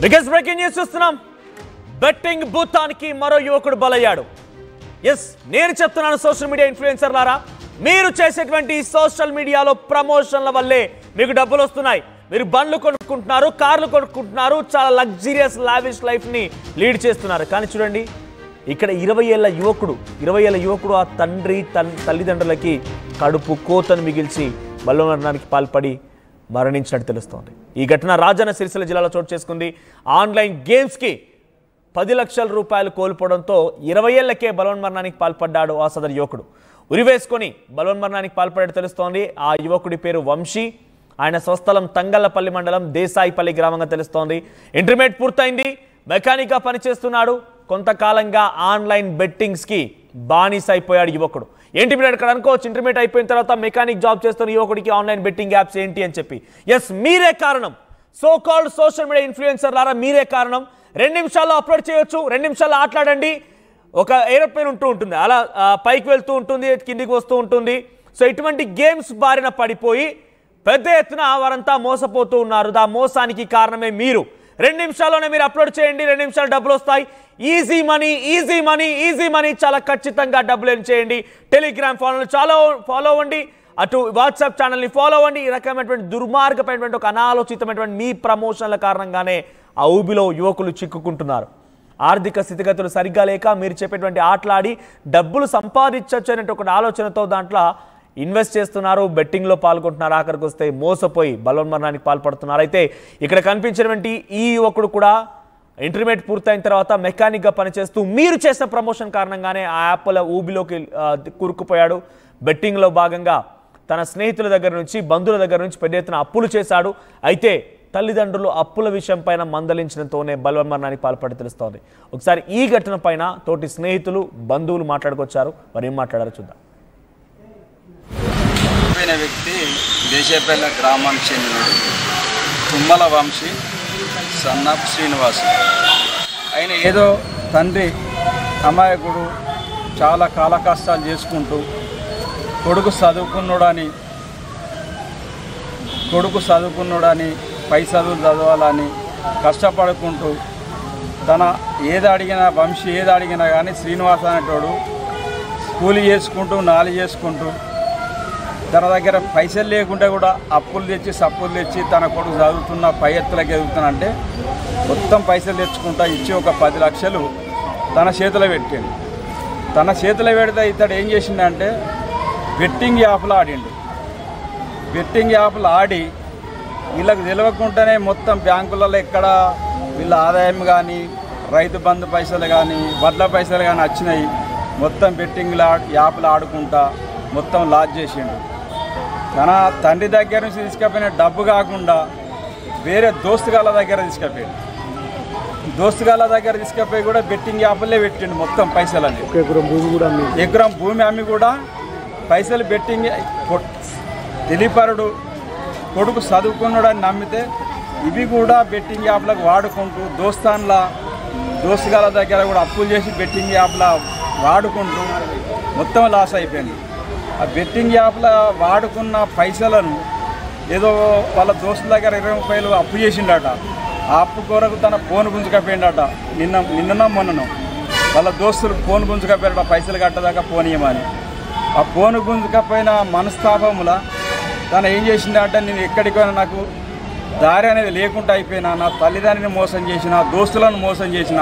Biggest breaking news చూస్తున్నాం. Betting భూతానికి మరో యువకుడు బలయ్యాడు. ఎస్, నేను చెప్తున్నాను సోషల్ మీడియా ఇన్ఫ్లుయెన్సర్లారా, మీరు చేసేటువంటి సోషల్ మీడియాలో ప్రమోషన్ల వల్లే మీకు డబ్బులు వస్తున్నాయి. మీరు బండ్లు కొనుక్కుంటున్నారు, కార్లు కొనుక్కుంటున్నారు, చాలా లగ్జరియస్ లావిష్ లైఫ్ని లీడ్ చేస్తున్నారు. కానీ చూడండి, ఇక్కడ 20 ఏళ్ల యువకుడు ఆ తల్లిదండ్రులకి కడుపు కోతను మిగిల్చి బలవమరణానికి పాల్పడి మరణించినట్టు తెలుస్తోంది. ఈ ఘటన రాజన్న సిరిసిల్ల జిల్లాలో చోటు చేసుకుంది. ఆన్లైన్ గేమ్స్కి 10 లక్షల రూపాయలు కోల్పోవడంతో 20 ఏళ్లకే బలవన్మరణానికి పాల్పడ్డాడు ఆ సదరు యువకుడు. ఉరివేసుకొని బలవన్మరణానికి పాల్పడ్డాడు తెలుస్తోంది. ఆ యువకుడి పేరు వంశీ. ఆయన స్వస్థలం తంగళ్లపల్లి మండలం దేశాయిపల్లి గ్రామంగా తెలుస్తోంది. ఇంటర్మీడియట్ పూర్తయింది, మెకానిక్గా పనిచేస్తున్నాడు. కొంతకాలంగా ఆన్లైన్ బెట్టింగ్స్కి బానిస అయిపోయాడు యువకుడు. ఏంటి మీరు అక్కడ అనుకోవచ్చు, ఇంటర్మీడియట్ అయిపోయిన తర్వాత మెకానిక్ జాబ్ చేస్తున్న యువకుడికి ఆన్లైన్ బెట్టింగ్ యాప్స్ ఏంటి అని చెప్పి. ఎస్, మీరే కారణం. So called social media influencer లారా మీరే కారణం. 2 నిమిషాల్లో అప్లోడ్ చేయొచ్చు, 2 నిమిషాల్లో ఆటలాడండి. ఒక ఏరోప్లేన్ ఉంటుంది, అలా పైకి వెళ్తూ ఉంటుంది, కిందికి వస్తూ ఉంటుంది. సో ఇటువంటి గేమ్స్ బారిన పడిపోయి పెద్ద ఎత్తున వారంతా మోసపోతూ ఉన్నారు. ఆ మోసానికి కారణమే మీరు. 2 నిమిషాల్లోనే మీరు అప్లోడ్ చేయండి, 2 నిమిషాలు డబ్బులు వస్తాయి. ఈజీ మనీ, చాలా ఖచ్చితంగా డబ్బులు ఎర్న్ చేయండి. టెలిగ్రామ్ ఫాలో అవ్వండి, అటు వాట్సాప్ ఛానల్ని ఫాలో అవ్వండి. ఈ రకమైనటువంటి దుర్మార్గమైనటువంటి ఒక అనాలోచితమైనటువంటి మీ ప్రమోషన్ల కారణంగానే ఆ ఊబిలో యువకులు చిక్కుకుంటున్నారు. ఆర్థిక స్థితిగతులు సరిగ్గా లేక మీరు చెప్పేటువంటి ఆటలాడి డబ్బులు సంపాదించవచ్చు అనే ఒక ఆలోచనతో దాంట్లో ఇన్వెస్ట్ చేస్తున్నారు, బెట్టింగ్లో పాల్గొంటున్నారు. ఆఖరికి వస్తే మోసపోయి బలవన్మరణానికి పాల్పడుతున్నారు. అయితే ఇక్కడ కనిపించినటువంటి ఈ యువకుడు కూడా ఇంటర్మీడియట్ పూర్తయిన తర్వాత మెకానిక్గా పనిచేస్తూ మీరు చేసిన ప్రమోషన్ కారణంగానే ఆ యాప్ల ఊబిలోకి కూరుకుపోయాడు. బెట్టింగ్లో భాగంగా తన స్నేహితుల దగ్గర నుంచి, బంధువుల దగ్గర నుంచి పెద్ద ఎత్తున అప్పులు చేశాడు. అయితే తల్లిదండ్రులు అప్పుల విషయం పైన మందలించడంతోనే బలవన్మరణానికి పాల్పడి తెలుస్తోంది. ఒకసారి ఈ ఘటన పైన తోటి స్నేహితులు, బంధువులు మాట్లాడుకొచ్చారు. మరి ఏం మాట్లాడారో చూద్దాం. వ్యక్తి దేశాయిపల్లి గ్రామానికి చెందినడు తుమ్మల వంశీ, సన్నాప్ శ్రీనివాసు. ఆయన ఏదో తండ్రి అమాయకుడు, చాలా కాల కష్టాలు చేసుకుంటూ కొడుకు చదువుకున్నాడని పై చదువులు చదవాలని కష్టపడుకుంటూ తన వంశీ ఏది అడిగినా కానీ శ్రీనివాస అనేటోడు కూలి చేసుకుంటూ నాలి చేసుకుంటూ తన దగ్గర పైసలు లేకుండా కూడా అప్పులు తెచ్చి తన కొడుకు చదువుతున్న పై ఎత్తులకు ఎదుగుతానంటే మొత్తం పైసలు తెచ్చుకుంటా ఇచ్చి ఒక 10 లక్షలు తన చేతిలో పెట్టాడు. తన చేతిలో పెడితే ఇతడు ఏం చేసిండంటే బెట్టింగ్ యాప్లు ఆడిండు. బెట్టింగ్ యాప్లు ఆడి వీళ్ళకి తెలియకుండానే మొత్తం బ్యాంకులలో ఎక్కడ వీళ్ళ ఆదాయం కానీ, రైతు బంధు పైసలు కానీ, వడ్ల పైసలు కానీ వచ్చినాయి. మొత్తం బెట్టింగ్ యాప్లు ఆడుకుంటా మొత్తం లాస్ చేసిండు. తన తండ్రి దగ్గర నుంచి తీసుకుపోయిన డబ్బు కాకుండా వేరే దోస్తుగాళ్ళ దగ్గర తీసుకుపోయి కూడా బెట్టింగ్ యాప్లే పెట్టిండు మొత్తం పైసలన్నీ. ఎకరం భూమి అమ్మి కూడా పైసలు బెట్టింగ్ తెలిపరుడు కొడుకు చదువుకున్నాడని నమ్మితే ఇవి కూడా బెట్టింగ్ యాప్లకు వాడుకుంటూ దోస్తుగాళ్ళ దగ్గర కూడా అప్పులు చేసి బెట్టింగ్ యాప్ల వాడుకుంటూ మొత్తం లాస్ అయిపోయింది. ఆ బెట్టింగ్ యాప్ల వాడుకున్న పైసలను ఏదో వాళ్ళ దోస్తుల దగ్గర 20 రూపాయలు అప్పు చేసిండట. ఆ అప్పు కొరకు తన ఫోన్ గుంజుకపోయిండట. నిన్ననో మొన్ననో వాళ్ళ దోస్తులు ఫోన్ గుంజుకపోయారట, పైసలు కట్టదాకా ఫోన్ ఇవ్వమని. ఆ ఫోన్ గుంజుకపోయిన మనస్తాపముల తను ఏం చేసిందంటే, నేను ఎక్కడికైనా నాకు దారి అనేది లేకుండా అయిపోయినా, నా తల్లిదండ్రిని మోసం చేసిన, దోస్తులను మోసం చేసిన,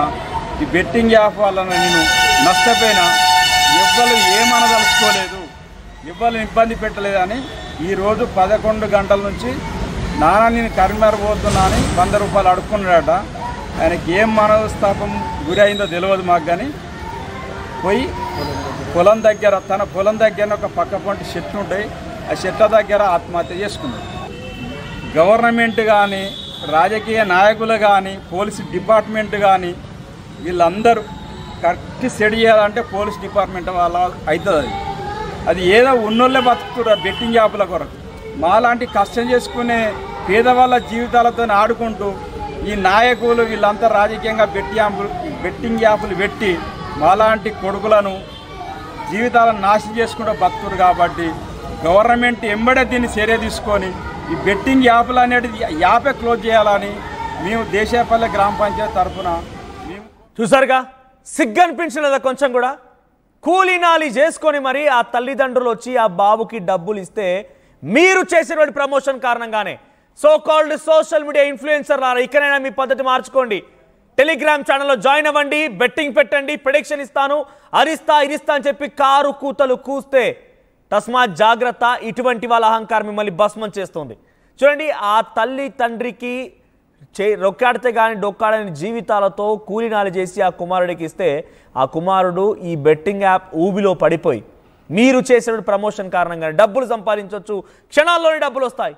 ఈ బెట్టింగ్ యాప్ వల్ల నేను నష్టపోయినా, ఎవ్వరు ఏమనదలుచుకోలేదు, ఎవ్వరు ఇబ్బంది పెట్టలేదని ఈరోజు 11 గంటల నుంచి నాన్న నేను కరీంనగర్ పోతున్నా అని 100 రూపాయలు అడుక్కున్నాడట. ఆయనకి ఏం మనస్తాపం గురి అయిందో తెలియదు మాకు. కానీ పోయి తన పొలం దగ్గర ఒక పక్క పొంటి చెట్లు ఉంటాయి, ఆ చెట్ల దగ్గర ఆత్మహత్య చేసుకున్నాడు. గవర్నమెంట్ కానీ, రాజకీయ నాయకులు కానీ, పోలీసు డిపార్ట్మెంట్ కానీ వీళ్ళందరూ కరెక్ట్ సెట్ చేయాలంటే పోలీస్ డిపార్ట్మెంట్ వాళ్ళ అవుతుంది. అది ఏదో ఉన్నోళ్ళే బతుకుతున్నారు బెట్టింగ్ యాప్ల కొరకు. మాలాంటి కష్టం చేసుకునే పేదవాళ్ళ జీవితాలతో ఆడుకుంటూ ఈ నాయకులు వీళ్ళంతా రాజకీయంగా బెట్టింగ్ యాప్లు పెట్టి మాలాంటి కొడుకులను జీవితాలను నాశనం చేసుకుంటూ బతుకురు. కాబట్టి గవర్నమెంట్ ఎంబడే దీన్ని చర్య తీసుకొని ఈ బెట్టింగ్ యాప్లు అనేది యాపే క్లోజ్ చేయాలని మేము దేశాయపల్లె గ్రామ పంచాయతీ తరఫున చూసారుగా, సిగ్గు అనిపించలేదా కొంచెం కూడా? కూలీనాలి చేసుకొని మరి ఆ తల్లిదండ్రులు వచ్చి ఆ బాబుకి డబ్బులు ఇస్తే మీరు చేసేటువంటి ప్రమోషన్ కారణంగానే so called social media influencer రారా, ఇకనైనా మీ పద్ధతి మార్చుకోండి. టెలిగ్రామ్ ఛానల్లో జాయిన్ అవ్వండి, బెట్టింగ్ పెట్టండి, ప్రెడిక్షన్ ఇస్తాను, అరిస్తా ఇరిస్తా అని చెప్పి కారు కూతలు కూస్తే తస్మాత్ జాగ్రత్త. ఇటువంటి వాళ్ళ అహంకారం మిమ్మల్ని భస్మం చేస్తుంది. చూడండి, ఆ తల్లి తండ్రికి రొక్కాడితే కానీ డొక్కాడని జీవితాలతో కూలినాలి చేసి ఆ కుమారుడికి ఇస్తే ఆ కుమారుడు ఈ బెట్టింగ్ యాప్ ఊబిలో పడిపోయి మీరు చేసిన ప్రమోషన్ కారణంగా డబ్బులు సంపాదించవచ్చు, క్షణాల్లోనే డబ్బులు వస్తాయి.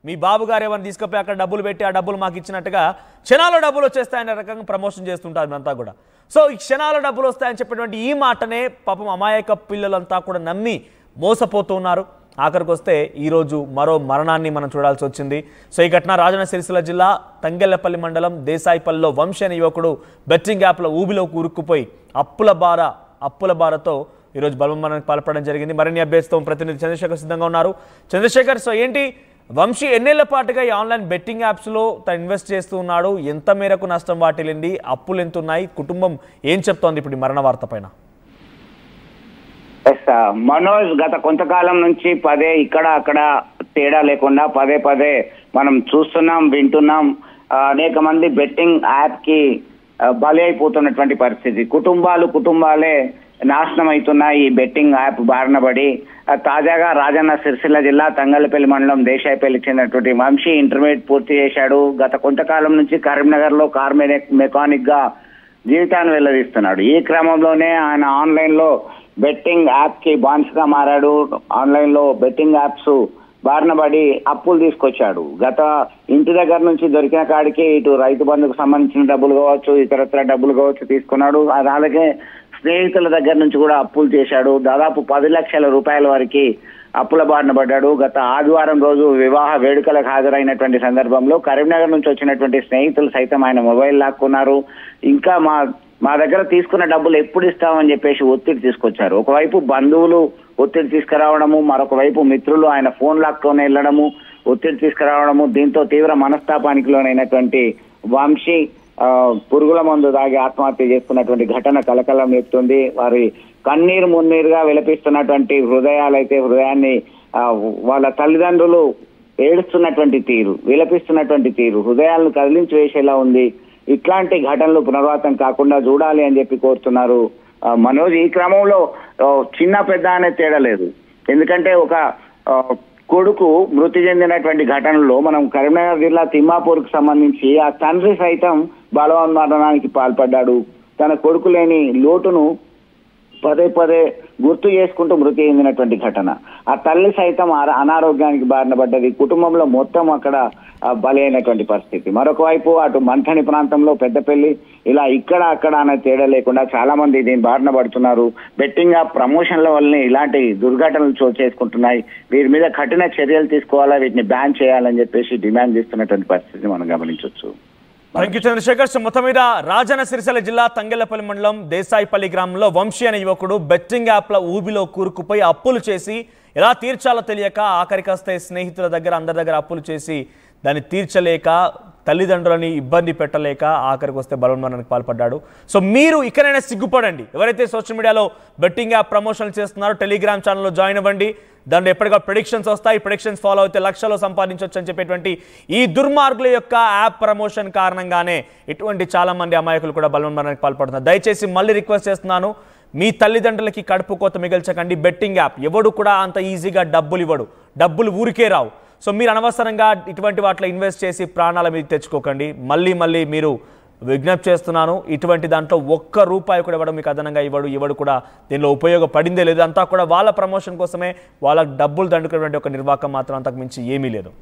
మీ బాబు గారు ఏమైనా తీసుకుపోయి అక్కడ డబ్బులు పెట్టి ఆ డబ్బులు మాకు ఇచ్చినట్టుగా క్షణాల్లో డబ్బులు వచ్చేస్తాయనే రకంగా ప్రమోషన్ చేస్తుంటారు అంతా కూడా. సో ఈ క్షణాల్లో డబ్బులు వస్తాయని చెప్పినటువంటి ఈ మాటనే పాపం అమాయక పిల్లలంతా కూడా నమ్మి మోసపోతున్నారు. ఆఖరికి వస్తే ఈరోజు మరో మరణాన్ని మనం చూడాల్సి వచ్చింది. సో ఈ ఘటన రాజన్న సిరిసిల్ల జిల్లా తంగెళ్లపల్లి మండలం దేశాయిపల్లిలో వంశీ అనే యువకుడు బెట్టింగ్ యాప్లో ఊబిలో కూరుకుపోయి అప్పుల బారతో ఈరోజు బలమరణానికి పాల్పడడం జరిగింది. మరిన్ని అభ్యర్థితో ప్రతినిధి చంద్రశేఖర్ సిద్ధంగా ఉన్నారు. చంద్రశేఖర్, సో ఏంటి వంశీ ఎన్నేళ్ల పాటుగా ఈ ఆన్లైన్ బెట్టింగ్ యాప్స్లో తను ఇన్వెస్ట్ చేస్తూ ఉన్నాడు, ఎంత మేరకు నష్టం వాటిల్లింది, అప్పులు ఎంత ఉన్నాయి, కుటుంబం ఏం చెప్తోంది ఇప్పుడు మరణ వార్త పైన? మనోజ్, గత కొంతకాలం నుంచి ఇక్కడ అక్కడ తేడా లేకుండా పదే మనం చూస్తున్నాం, వింటున్నాం. అనేక మంది బెట్టింగ్ యాప్ కి బలి అయిపోతున్నటువంటి పరిస్థితి. కుటుంబాలే నాశనం అవుతున్నాయి ఈ బెట్టింగ్ యాప్ బారిన పడి. తాజాగా రాజన్న సిరిసిల్ల జిల్లా తంగళ్లపల్లి మండలం దేశాయపల్లికి చెందినటువంటి వంశీ ఇంటర్మీడియట్ పూర్తి చేశాడు. గత కొంతకాలం నుంచి కరీంనగర్ లో కార్ మెకానిక్ గా జీవితాన్ని వెల్లదీస్తున్నాడు. ఈ క్రమంలోనే ఆయన ఆన్లైన్ లో బెట్టింగ్ యాప్ కి బాన్స్గా మారాడు. ఆన్లైన్ లో బెట్టింగ్ యాప్స్ బారిన పడి అప్పులు తీసుకొచ్చాడు. గత ఇంటి దగ్గర నుంచి దొరికిన కాడికి ఇటు రైతు బంధుకు సంబంధించిన డబ్బులు కావచ్చు, ఇతరత్ర డబ్బులు కావచ్చు తీసుకున్నాడు. అలాగే స్నేహితుల దగ్గర నుంచి కూడా అప్పులు చేశాడు. దాదాపు 10 లక్షల రూపాయల వరకు అప్పుల బారిన పడ్డాడు. గత ఆదివారం రోజు వివాహ వేడుకలకు హాజరైనటువంటి సందర్భంలో కరీంనగర్ నుంచి వచ్చినటువంటి స్నేహితులు సైతం ఆయన మొబైల్ లాక్కున్నారు. ఇంకా మా దగ్గర తీసుకున్న డబ్బులు ఎప్పుడు ఇస్తామని చెప్పేసి ఒత్తిడి తీసుకొచ్చారు. ఒకవైపు బంధువులు ఒత్తిడి తీసుకురావడము, మరొక వైపు మిత్రులు ఆయన ఫోన్ లాక్తోనే వెళ్ళడము, ఒత్తిడి తీసుకురావడము. దీంతో తీవ్ర మనస్తాపానికి లోనైనటువంటి వంశీ పురుగుల మందు దాగి ఆత్మహత్య చేసుకున్నటువంటి ఘటన కలకలం ఎత్తుంది. వారి కన్నీరు మున్నీరుగా విలపిస్తున్నటువంటి హృదయాన్ని వాళ్ళ తల్లిదండ్రులు ఏడుస్తున్నటువంటి తీరు, విలపిస్తున్నటువంటి తీరు హృదయాలను కదిలించి వేసేలా ఉంది. ఇట్లాంటి ఘటనలు పునరావృతం కాకుండా చూడాలి అని చెప్పి కోరుతున్నారు. మనోజ్, ఈ క్రమంలో చిన్న పెద్ద అనే తేడా లేదు. ఎందుకంటే ఒక కొడుకు మృతి చెందినటువంటి ఘటనలో మనం కరీంనగర్ జిల్లా తిమ్మాపూర్కు సంబంధించి ఆ తండ్రి సైతం బలవన్మరణానికి పాల్పడ్డాడు. తన కొడుకు లేని లోటును పదే గుర్తు చేసుకుంటూ మృతి చెందినటువంటి ఘటన. ఆ తల్లి సైతం అనారోగ్యానికి బారిన పడ్డది. కుటుంబంలో మొత్తం అక్కడ బలి అయినటువంటి పరిస్థితి. మరొక వైపు అటు మంథని ప్రాంతంలో పెద్దపల్లి, ఇలా ఇక్కడ అక్కడ అనే తేడా లేకుండా చాలా మంది దీని బారిన పడుతున్నారు. బెట్టింగ్ యాప్ ప్రమోషన్ల వల్లనే ఇలాంటి దుర్ఘటనలు చోటు చేసుకుంటున్నాయి. వీరి మీద కఠిన చర్యలు తీసుకోవాలా, వీటిని బ్యాన్ చేయాలని చెప్పేసి డిమాండ్ చేస్తున్నటువంటి పరిస్థితిని మనం గమనించవచ్చు. Thank you Chandrashekar. మొత్తం మీద రాజన్న సిరిసిల్ల జిల్లా తంగెళ్లపల్లి మండలం దేశాయిపల్లి గ్రామంలో వంశీ అనే యువకుడు బెట్టింగ్ యాప్ల ఊబిలో కూరుకుపోయి అప్పులు చేసి ఎలా తీర్చాలో తెలియక ఆఖరికి వస్తే స్నేహితుల దగ్గర అందరి దగ్గర అప్పులు చేసి దాన్ని తీర్చలేక తల్లిదండ్రులని ఇబ్బంది పెట్టలేక ఆఖరికి వస్తే బలవన్మరణానికి పాల్పడ్డాడు. సో మీరు ఇకనైనా సిగ్గుపడండి. ఎవరైతే సోషల్ మీడియాలో బెట్టింగ్ యాప్ ప్రమోషన్లు చేస్తున్నారో టెలిగ్రామ్ ఛానల్లో జాయిన్ అవ్వండి. దాంట్లో ఎప్పటికీ ప్రెడిక్షన్స్ వస్తాయి, ప్రెడిక్షన్స్ ఫాలో అయితే లక్షలు సంపాదించవచ్చు అని చెప్పేటువంటి ఈ దుర్మార్గుల యొక్క యాప్ ప్రమోషన్ కారణంగానే ఇటువంటి చాలా మంది అమాయకులు కూడా బలవన్మరణానికి పాల్పడుతున్నారు. దయచేసి మళ్ళీ రిక్వెస్ట్ చేస్తున్నాను, మీ తల్లిదండ్రులకి కడుపు కోత మిగల్చకండి. బెట్టింగ్ యాప్ ఎవడు కూడా అంత ఈజీగా డబ్బులు ఇవ్వడు, డబ్బులు ఊరికే రావు. సో మీరు అనవసరంగా ఇటువంటి వాటిలో ఇన్వెస్ట్ చేసి ప్రాణాల మీద తెచ్చుకోకండి. మళ్ళీ మీరు విజ్ఞప్తి చేస్తున్నాను, ఇటువంటి దాంట్లో ₹1 కూడా ఇవ్వడం మీకు అదనంగా ఇవ్వడు కూడా దీనిలో ఉపయోగపడిందే లేదు. అంతా కూడా వాళ్ళ ప్రమోషన్ కోసమే వాళ్ళ డబ్బులు దండుకునేటువంటి ఒక నిర్వాహకం మాత్రం అంతకు మించి ఏమీ లేదు.